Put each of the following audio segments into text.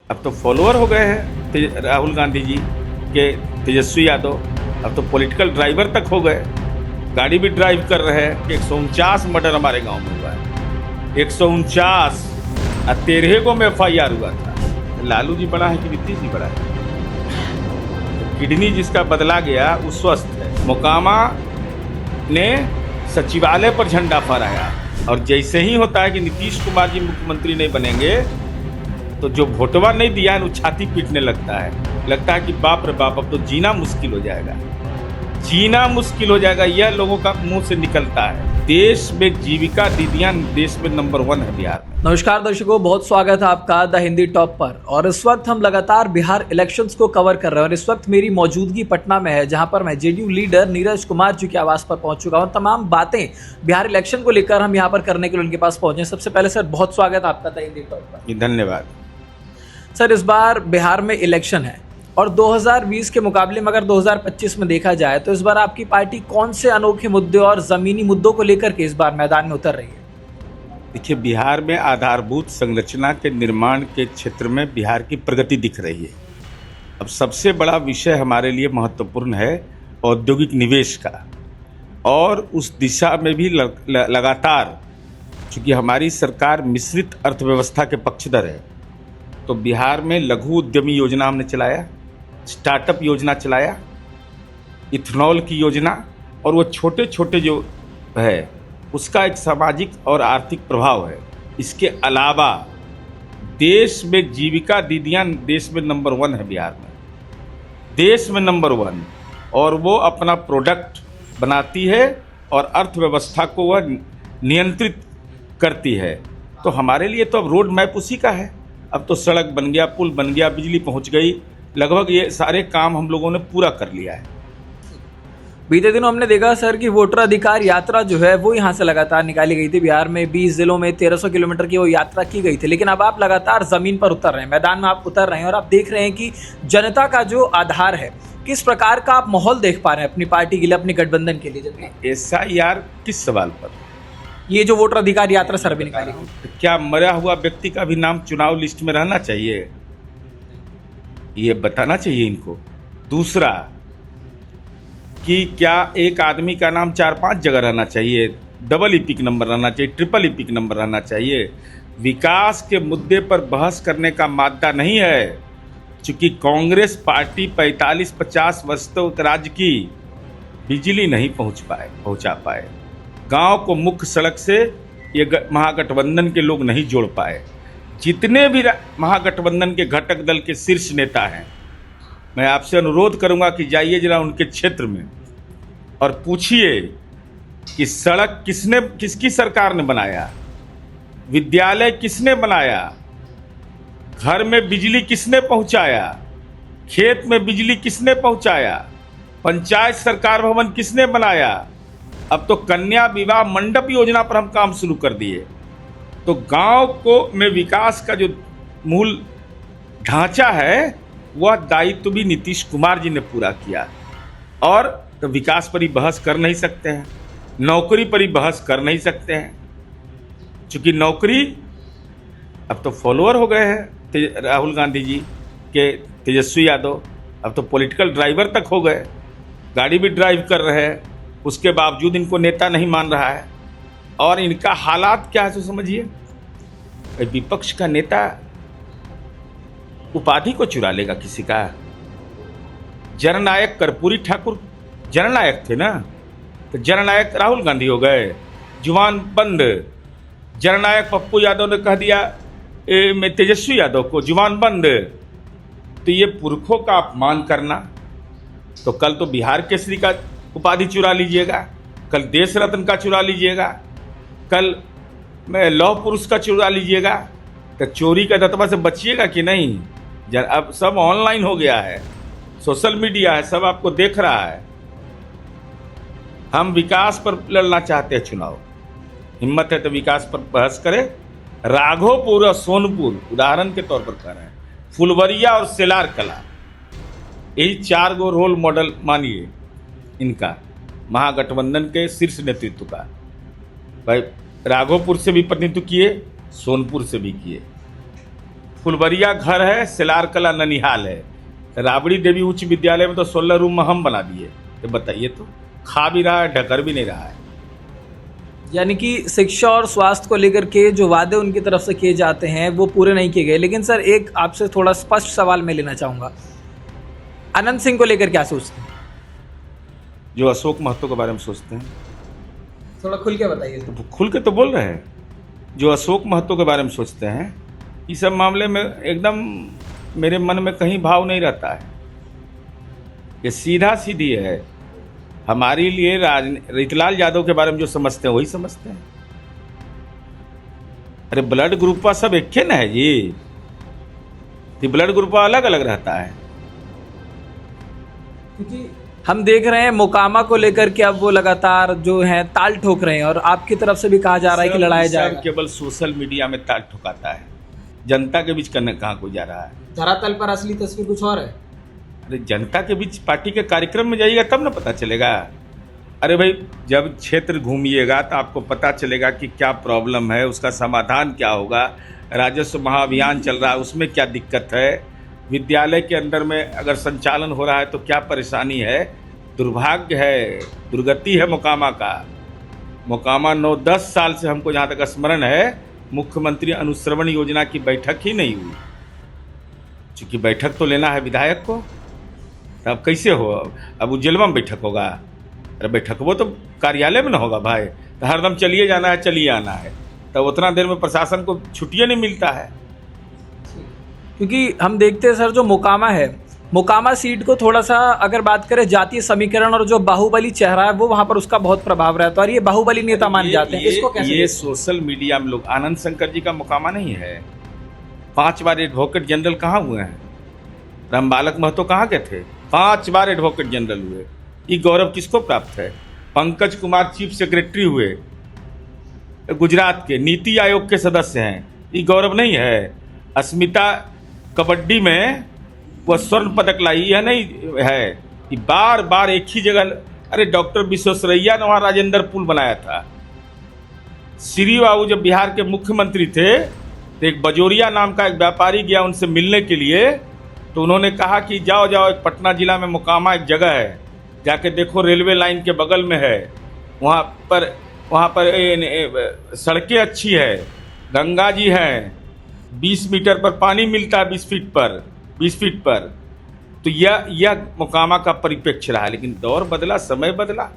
अब तो फॉलोअर हो गए हैं राहुल गांधी जी के तेजस्वी यादव। अब तो पॉलिटिकल ड्राइवर तक हो गए, गाड़ी भी ड्राइव कर रहे हैं। 149 मर्डर हमारे गांव में हुआ है, 149 और 13 को में FIR हुआ था। लालू जी बड़ा है कि नीतीश जी बड़ा है? किडनी जिसका बदला गया वो स्वस्थ है। मोकामा ने सचिवालय पर झंडा फहराया, और जैसे ही होता है कि नीतीश कुमार जी मुख्यमंत्री नहीं बनेंगे तो जो वोटवा नहीं दिया है वो छाती पीटने लगता है कि बाप रे बाप, अब तो जीना मुश्किल हो जाएगा, जीना मुश्किल हो जाएगा। यह लोगों का मुंह से निकलता है। देश में जीविका दीदियां देश में नंबर 1 है बिहार में। नमस्कार दर्शकों, बहुत स्वागत है आपका द हिंदी टॉप पर। और इस वक्त हम लगातार बिहार इलेक्शंस को कवर कर रहे हैं और इस वक्त मेरी मौजूदगी पटना में है, जहां पर मैं जेडीयू लीडर नीरज कुमार जी के आवास पर पहुंच चुका हूं। तमाम बातें बिहार इलेक्शन को लेकर हम यहां पर करने के लिए उनके पास पहुंचे। सबसे पहले सर, बहुत स्वागत है आपका द हिंदी टॉप पर। धन्यवाद सर, इस बार बिहार में इलेक्शन है और 2020 के मुकाबले में अगर 2025 में देखा जाए तो इस बार आपकी पार्टी कौन से अनोखे मुद्दे और जमीनी मुद्दों को लेकर के इस बार मैदान में उतर रही है? देखिए, बिहार में आधारभूत संरचना के निर्माण के क्षेत्र में बिहार की प्रगति दिख रही है। अब सबसे बड़ा विषय हमारे लिए महत्वपूर्ण है औद्योगिक निवेश का, और उस दिशा में भी लगातार, चूँकि हमारी सरकार मिश्रित अर्थव्यवस्था के पक्षधर है, तो बिहार में लघु उद्यमी योजना हमने चलाया, स्टार्टअप योजना चलाया, इथेनॉल की योजना, और वो छोटे छोटे जो है उसका एक सामाजिक और आर्थिक प्रभाव है। इसके अलावा देश में जीविका दीदियां देश में नंबर 1 है बिहार में, देश में नंबर 1, और वो अपना प्रोडक्ट बनाती है और अर्थव्यवस्था को वह नियंत्रित करती है। तो हमारे लिए तो अब रोड मैप उसी का है। अब तो सड़क बन गया, पुल बन गया, बिजली पहुंच गई, लगभग ये सारे काम हम लोगों ने पूरा कर लिया है। बीते दिनों हमने देखा सर कि वोटर अधिकार यात्रा जो है वो यहाँ से लगातार निकाली गई थी। बिहार में 20 जिलों में 1300 किलोमीटर की वो यात्रा की गई थी, लेकिन अब आप लगातार जमीन पर उतर रहे हैं, मैदान में आप उतर रहे हैं और आप देख रहे हैं कि जनता का जो आधार है, किस प्रकार का आप माहौल देख पा रहे हैं अपनी पार्टी के लिए, अपने गठबंधन के लिए। SIR किस सवाल पर? ये जो वोटर अधिकार यात्रा सर भी निकाली गई, क्या मरा हुआ व्यक्ति का भी नाम चुनाव लिस्ट में रहना चाहिए? ये बताना चाहिए इनको। दूसरा कि क्या एक आदमी का नाम 4-5 जगह रहना चाहिए, डबल इपिक नंबर रहना चाहिए, ट्रिपल इपिक नंबर रहना चाहिए? विकास के मुद्दे पर बहस करने का मादा नहीं है, क्योंकि कांग्रेस पार्टी 45-50 वर्ष तक राज्य की बिजली नहीं पहुंचा पाए, गांव को मुख्य सड़क से ये महागठबंधन के लोग नहीं जोड़ पाए। जितने भी महागठबंधन के घटक दल के शीर्ष नेता हैं, मैं आपसे अनुरोध करूंगा कि जाइए जरा उनके क्षेत्र में और पूछिए कि सड़क किसकी सरकार ने बनाया, विद्यालय किसने बनाया, घर में बिजली किसने पहुंचाया, खेत में बिजली किसने पहुंचाया, पंचायत सरकार भवन किसने बनाया। अब तो कन्या विवाह मंडप योजना पर हम काम शुरू कर दिए। तो गांव को में विकास का जो मूल ढांचा है वह दायित्व भी नीतीश कुमार जी ने पूरा किया। और तो विकास पर ही बहस कर नहीं सकते हैं, नौकरी पर ही बहस कर नहीं सकते हैं, क्योंकि नौकरी अब तो फॉलोअर हो गए हैं राहुल गांधी जी के तेजस्वी यादव। अब तो पॉलिटिकल ड्राइवर तक हो गए, गाड़ी भी ड्राइव कर रहे हैं, उसके बावजूद इनको नेता नहीं मान रहा है। और इनका हालात क्या है तो समझिए, विपक्ष का नेता उपाधि को चुरा लेगा किसी का। जननायक कर्पूरी ठाकुर जननायक थे ना, तो जननायक राहुल गांधी हो गए, जुबान बंद। जननायक पप्पू यादव ने कह दिया मैं तेजस्वी यादव को, जुबान बंद। तो ये पुरखों का अपमान करना। तो कल तो बिहार केसरी का उपाधि चुरा लीजिएगा, कल देश रत्न का चुरा लीजिएगा, कल लौह पुरुष का चुरा लीजिएगा। तो चोरी का दतवा से बचिएगा कि नहीं? अब सब ऑनलाइन हो गया है, सोशल मीडिया है, सब आपको देख रहा है। हम विकास पर लड़ना चाहते हैं चुनाव, हिम्मत है तो विकास पर बहस करें। राघोपुर और सोनपुर उदाहरण के तौर पर कर रहे हैं, फुलवरिया और सेलार कला, यही 4 गो रोल मॉडल मानिए इनका, महागठबंधन के शीर्ष नेतृत्व का। भाई राघोपुर से भी प्रतिनिधित्व किए, सोनपुर से भी किए, फुलबरिया घर है, सिलार कला ननिहाल है, राबड़ी देवी उच्च विद्यालय में तो 16 रूम हम बना दिए। तो बताइए, तो खा भी रहा है, ढकर भी नहीं रहा है। यानी कि शिक्षा और स्वास्थ्य को लेकर के जो वादे उनकी तरफ से किए जाते हैं वो पूरे नहीं किए गए। लेकिन सर एक आपसे थोड़ा स्पष्ट सवाल मैं लेना चाहूँगा, अनंत सिंह को लेकर क्या सोचते हैं? जो अशोक महतो के बारे में सोचते हैं, थोड़ा खुल के बताइए। तो खुल के तो बोल रहे हैं। जो अशोक महतो के बारे में सोचते हैं, इस सब मामले में एकदम मेरे मन में कहीं भाव नहीं रहता है। ये सीधा सीधी है। हमारे लिए रीतलाल यादव के बारे में जो समझते हैं वही समझते हैं। अरे ब्लड ग्रुपा सब एक ना है जी, ब्लड ग्रुपा अलग अलग रहता है। क्योंकि हम देख रहे हैं मोकामा को लेकर के अब वो लगातार जो है ताल ठोक रहे हैं, और आपकी तरफ से भी कहा जा रहा है कि लड़ाया जाएगा। केवल सोशल मीडिया में ताल ठोकाता है, जनता के बीच करने कहाँ कोई जा रहा है। धरातल पर असली तस्वीर कुछ और है। अरे जनता के बीच पार्टी के कार्यक्रम में जाइएगा तब ना पता चलेगा। अरे भाई, जब क्षेत्र घूमिएगा तो आपको पता चलेगा कि क्या प्रॉब्लम है, उसका समाधान क्या होगा। राजस्व महाअभियान चल रहा है, उसमें क्या दिक्कत है, विद्यालय के अंदर में अगर संचालन हो रहा है तो क्या परेशानी है। दुर्भाग्य है, दुर्गति है मोकामा का। मोकामा 9-10 साल से हमको जहाँ तक स्मरण है मुख्यमंत्री अनुश्रवण योजना की बैठक ही नहीं हुई। चूँकि बैठक तो लेना है विधायक को, तब कैसे हो। अब उज्जैलवा में बैठक होगा? अरे बैठक वो तो कार्यालय में ना होगा भाई, तो हरदम चलिए जाना है, चलिए आना है, तब उतना देर में प्रशासन को छुट्टियाँ नहीं मिलता है। क्योंकि हम देखते हैं सर, जो मोकामा है, मोकामा सीट को थोड़ा सा अगर बात करें जातीय समीकरण और जो बाहुबली चेहरा है वो वहाँ पर उसका बहुत प्रभाव रहता है, और ये बाहुबली नेता माने जाते हैं। इसको कैसे? ये सोशल मीडिया में लोग, आनंद शंकर जी का मोकामा नहीं है। 5 बार एडवोकेट जनरल कहाँ हुए हैं? रामबालक महतो कहाँ के थे? 5 बार एडवोकेट जनरल हुए। ये गौरव किसको प्राप्त है? पंकज कुमार चीफ सेक्रेटरी हुए गुजरात के, नीति आयोग के सदस्य हैं, ये गौरव नहीं है? अस्मिता कबड्डी में वह स्वर्ण पदक लाई, यह नहीं है कि बार बार एक ही जगह। अरे डॉक्टर विश्वेश्वरैया ने वहाँ राजेंद्र पुल बनाया था। श्री बाबू जब बिहार के मुख्यमंत्री थे तो एक बजोरिया नाम का एक व्यापारी गया उनसे मिलने के लिए, तो उन्होंने कहा कि जाओ जाओ, एक पटना जिला में मोकामा एक जगह है, जाके देखो, रेलवे लाइन के बगल में है, वहाँ पर सड़कें अच्छी है, गंगा जी हैं, 20 मीटर पर पानी मिलता है, 20 फीट पर। तो यह मोकामा का परिप्रेक्ष्य रहा। लेकिन दौर बदला, समय बदला,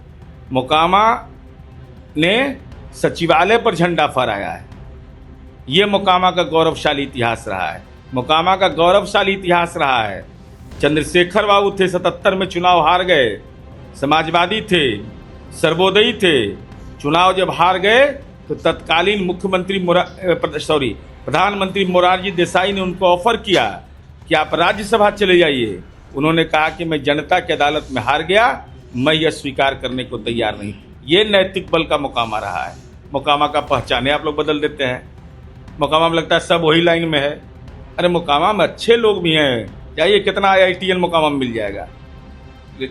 मोकामा ने सचिवालय पर झंडा फहराया है। ये मोकामा का गौरवशाली इतिहास रहा है। मोकामा का गौरवशाली इतिहास रहा है। चंद्रशेखर बाबू थे, 77 में चुनाव हार गए, समाजवादी थे, सर्वोदयी थे। चुनाव जब हार गए तो तत्कालीन प्रधानमंत्री मोरारजी देसाई ने उनको ऑफर किया कि आप राज्यसभा चले जाइए। उन्होंने कहा कि मैं जनता की अदालत में हार गया, मैं यह स्वीकार करने को तैयार नहीं। ये नैतिक बल का मोकामा रहा है। मोकामा का पहचाने आप लोग बदल देते हैं। मोकामा में लगता है सब वही लाइन में है। अरे मोकामा में अच्छे लोग भी हैं, जाइए, कितना IITN मोकामा में मिल जाएगा।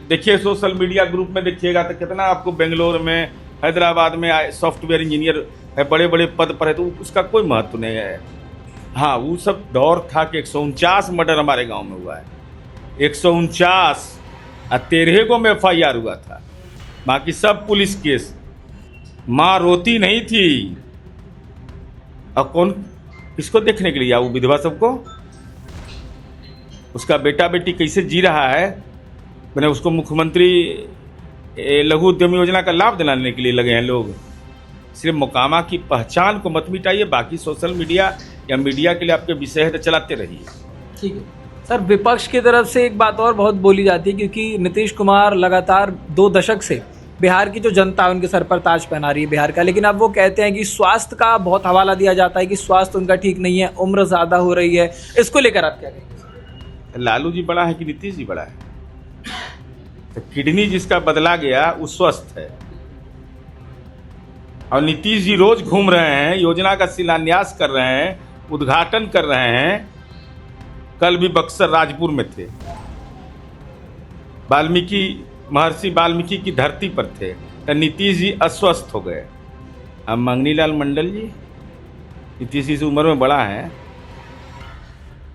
देखिए सोशल मीडिया ग्रुप में देखिएगा तो कितना आपको बेंगलोर में, हैदराबाद में सॉफ्टवेयर इंजीनियर है, बड़े बड़े पद पर है, तो उसका कोई महत्व नहीं है। हाँ, वो सब दौर था कि 149 मर्डर हमारे गांव में हुआ है, 149, और 13 को में FIR हुआ था, बाकी सब पुलिस केस। माँ रोती नहीं थी, और कौन किसको देखने के लिए? वो विधवा सबको, उसका बेटा बेटी कैसे जी रहा है, मैंने उसको मुख्यमंत्री लघु उद्यमी योजना का लाभ दिलाने के लिए लगे हैं लोग। सिर्फ मोकामा की पहचान को मत मिटाइए, बाकी सोशल मीडिया या मीडिया के लिए आपके विषय है तो चलाते रहिए। ठीक है सर, विपक्ष की तरफ से एक बात और बहुत बोली जाती है, क्योंकि नीतीश कुमार लगातार 2 दशक से बिहार की जो जनता है उनके सर पर ताज पहना रही है बिहार का, लेकिन अब वो कहते हैं कि स्वास्थ्य का बहुत हवाला दिया जाता है कि स्वास्थ्य उनका ठीक नहीं है, उम्र ज़्यादा हो रही है। इसको लेकर आप क्या कहेंगे? लालू जी बड़ा है कि नीतीश जी बड़ा है? तो किडनी जिसका बदला गया वो स्वस्थ है, और नीतीश जी रोज घूम रहे हैं, योजना का शिलान्यास कर रहे हैं, उद्घाटन कर रहे हैं। कल भी बक्सर राजपुर में थे, महर्षि वाल्मीकि की धरती पर थे, तो नीतीश जी अस्वस्थ हो गए। अब मंगनी लाल मंडल जी, नीतीश जी से उम्र में बड़ा है,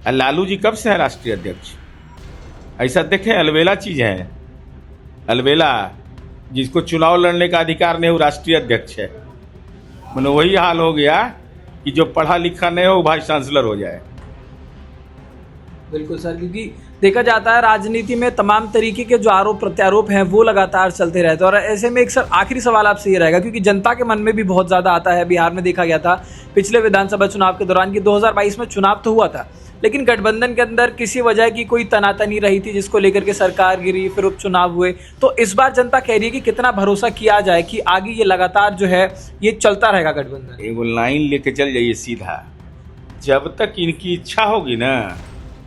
लालू जी कब से है राष्ट्रीय अध्यक्ष? ऐसा देखें, अलवेला चीज है, अलवेला जिसको चुनाव लड़ने का अधिकार नहीं, वो राष्ट्रीय अध्यक्ष है। मैंने वही हाल हो गया कि जो पढ़ा लिखा नहीं हो वो वाइस चांसलर हो जाए। बिल्कुल सर, क्योंकि देखा जाता है राजनीति में तमाम तरीके के जो आरोप प्रत्यारोप हैं वो लगातार चलते रहते हैं। और ऐसे में एक सर आखिरी सवाल आपसे ये रहेगा, क्योंकि जनता के मन में भी बहुत ज़्यादा आता है। बिहार में देखा गया था पिछले विधानसभा चुनाव के दौरान कि 2022 में चुनाव तो हुआ था, लेकिन गठबंधन के अंदर किसी वजह की कोई तनातनी रही थी, जिसको लेकर के सरकार गिरी, फिर उपचुनाव हुए। तो इस बार जनता कह रही है कि कितना भरोसा किया जाए कि आगे ये लगातार जो है ये चलता रहेगा गठबंधन? एक लाइन लेके चल जाइए सीधा, जब तक इनकी इच्छा होगी ना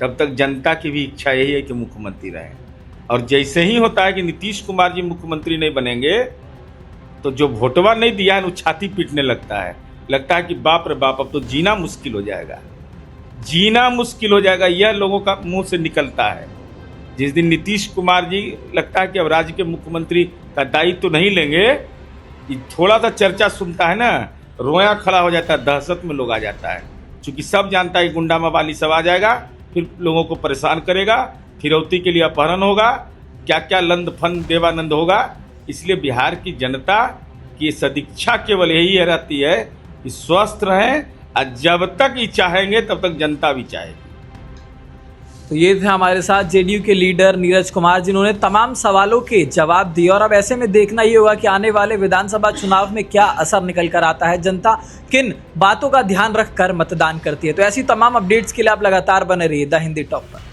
तब तक जनता की भी इच्छा यही है कि मुख्यमंत्री रहे। और जैसे ही होता है कि नीतीश कुमार जी मुख्यमंत्री नहीं बनेंगे तो जो वोटवा नहीं दिया है वो छाती पीटने लगता है कि बाप रे बाप अब तो जीना मुश्किल हो जाएगा, जीना मुश्किल हो जाएगा। यह लोगों का मुंह से निकलता है। जिस दिन नीतीश कुमार जी लगता है कि अब राज्य के मुख्यमंत्री का दायित्व तो नहीं लेंगे, थोड़ा सा चर्चा सुनता है ना, रोया खड़ा हो जाता है, दहशत में लोग आ जाता है। क्योंकि सब जानता है कि गुंडा मवाली सब आ जाएगा, फिर लोगों को परेशान करेगा, फिरौती के लिए अपहरण होगा, क्या क्या लंद फंद देवानंद होगा। इसलिए बिहार की जनता की सदिच्छा केवल यही रहती है कि स्वस्थ रहें, और जब तक ये चाहेंगे तब तक जनता भी चाहेगी। तो ये थे हमारे साथ जेडीयू के लीडर नीरज कुमार, जिन्होंने तमाम सवालों के जवाब दिए। और अब ऐसे में देखना ये होगा कि आने वाले विधानसभा चुनाव में क्या असर निकल कर आता है, जनता किन बातों का ध्यान रखकर मतदान करती है। तो ऐसी तमाम अपडेट्स के लिए आप लगातार बने रहिए द हिंदी टॉप पर।